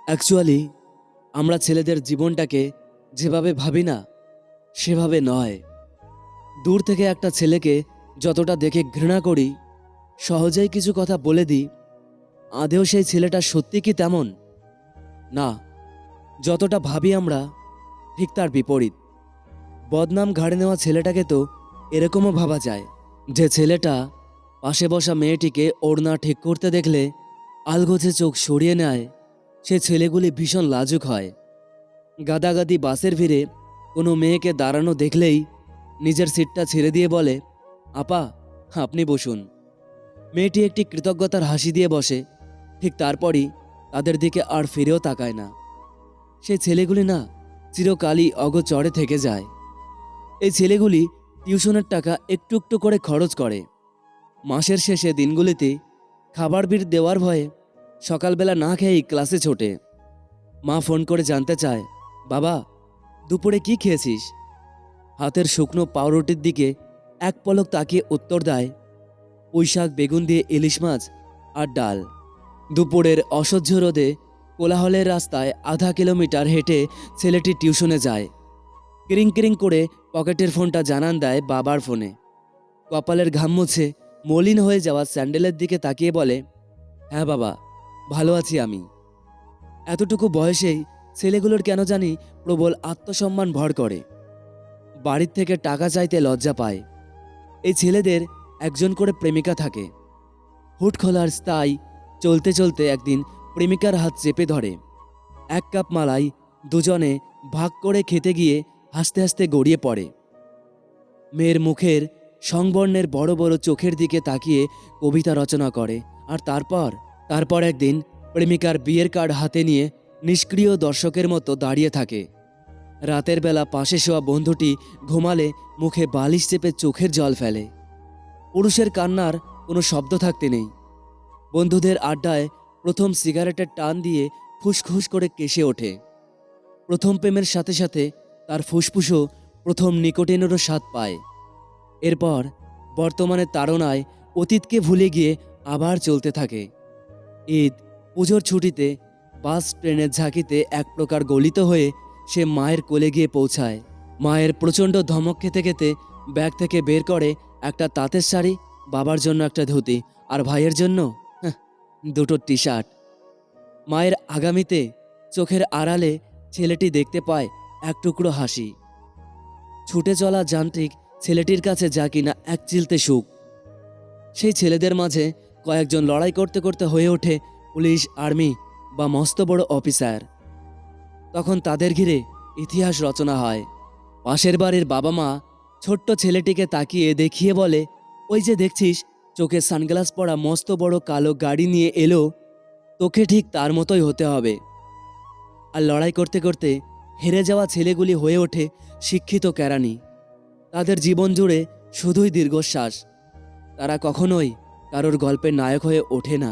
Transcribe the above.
Actually আমরা ছেলেদের জীবনটাকে যেভাবে ভাবি না সেভাবে নয়। দূর থেকে একটা ছেলেকে যতটা দেখে ঘৃণা করি, সহজেই কিছু কথা বলে দিই, আদেও সেই ছেলেটা সত্যি কি তেমন? না, যতটা ভাবি আমরা ঠিক তার বিপরীত। বদনাম ঘাড়ে নেওয়া ছেলেটাকে তো এরকমও ভাবা যায় যে ছেলেটা পাশে বসা মেয়েটিকে ওড়না ঠিক করতে দেখলে আলগোছে চোখ সরিয়ে নেয়। সে ছেলেগুলি ভীষণ লাজুক হয়। গাদাগাদি বাসের ভিড়ে কোনো মেয়েকে দাঁড়ানো দেখলেই নিজের সিটটা ছেড়ে দিয়ে বলে, আপা, আপনি বসুন। মেয়েটি একটি কৃতজ্ঞতার হাসি দিয়ে বসে, ঠিক তারপরই তাদের দিকে আর ফিরেও তাকায় না। সেই ছেলেগুলি না চিরকালই অগোচরে থেকে যায়। এই ছেলেগুলি টিউশনের টাকা একটু একটু করে খরচ করে। মাসের শেষে দিনগুলিতে খাবার বিল দেওয়ার ভয়ে সকালবেলা না খেয়েই ক্লাসে ছোটে। মা ফোন করে জানতে চায়, বাবা, দুপুরে কি খেয়েছিস? হাতের শুকনো পাউরুটির দিকে এক পলক তাকিয়ে উত্তর দেয়, পুঁইশাক বেগুন দিয়ে ইলিশ মাছ আর ডাল। দুপুরের অসহ্য রোদে কোলাহলের রাস্তায় আধা কিলোমিটার হেঁটে ছেলেটি টিউশনে যায়। কিরিং কিরিং করে পকেটের ফোনটা জানান দেয় বাবার ফোনে। কপালের ঘাম মুছে মলিন হয়ে যাওয়া স্যান্ডেলের দিকে তাকিয়ে বলে, হ্যাঁ বাবা, ভালো আছি আমি। এতটুকু বয়সেই ছেলেগুলোর কেন জানি প্রবল আত্মসম্মান ভর করে। বাড়ির থেকে টাকা চাইতে লজ্জা পায়। এই ছেলেদের একজন করে প্রেমিকা থাকে। হুট খোলার স্থায়ী চলতে চলতে একদিন প্রেমিকার হাত চেপে ধরে। এক কাপ মালাই দুজনে ভাগ করে খেতে গিয়ে হাসতে হাসতে গড়িয়ে পড়ে। মেয়ের মুখের সংবর্ণের বড় বড় চোখের দিকে তাকিয়ে কবিতা রচনা করে। আর তারপর একদিন প্রেমিকার বিয়ের কার্ড হাতে নিয়ে নিষ্ক্রিয় দর্শকের মতো দাঁড়িয়ে থাকে। রাতের বেলা পাশে শোয়া বন্ধুটি ঘুমালে মুখে বালিশ চেপে চোখের জল ফেলে। পুরুষের কান্নার কোনো শব্দ থাকতে নেই। বন্ধুদের আড্ডায় প্রথম সিগারেটের টান দিয়ে ফুসফুস করে কেসে ওঠে। প্রথম প্রেমের সাথে সাথে তার ফুসফুসও প্রথম নিকোটিনেরও স্বাদ পায়। এরপর বর্তমানে তাড়নায় অতীতকে ভুলে গিয়ে আবার চলতে থাকে। ঈদ, পুজোর ছুটিতে বাস ট্রেনের ঝাঁকিতে এক প্রকার গলিত হয়ে সে মায়ের কোলে গিয়ে পৌঁছায়। মায়ের প্রচণ্ড ধমক খেতে খেতে ব্যাগ থেকে বের করে একটা তাঁতের শাড়ি, বাবার জন্য একটা ধুতি, আর ভাইয়ের জন্য দুটো টি শার্ট। মায়ের আগামীতে চোখের আড়ালে ছেলেটি দেখতে পায় এক টুকরো হাসি। ছুটে চলা যান্ত্রিক ছেলেটির কাছে যা কিনা এক চিলতে সুখ। সেই ছেলেদের মাঝে কয়েকজন লড়াই করতে করতে হয়ে ওঠে পুলিশ, আর্মি বা মস্ত বড় অফিসার। তখন তাদের ঘিরে ইতিহাস রচনা হয়। পাশের বাড়ির বাবা মা ছোট্ট ছেলেটিকে তাকিয়ে দেখিয়ে বলে, ওই যে দেখছিস চোখে সানগ্লাস পরা মস্ত বড় কালো গাড়ি নিয়ে এলো, তোকে ঠিক তার মতোই হতে হবে। আর লড়াই করতে করতে হেরে যাওয়া ছেলেগুলি হয়ে ওঠে শিক্ষিত কেরানি। তাদের জীবন জুড়ে শুধুই দীর্ঘশ্বাস। তারা কখনোই কারোর গল্পের নায়ক হয়ে ওঠে না।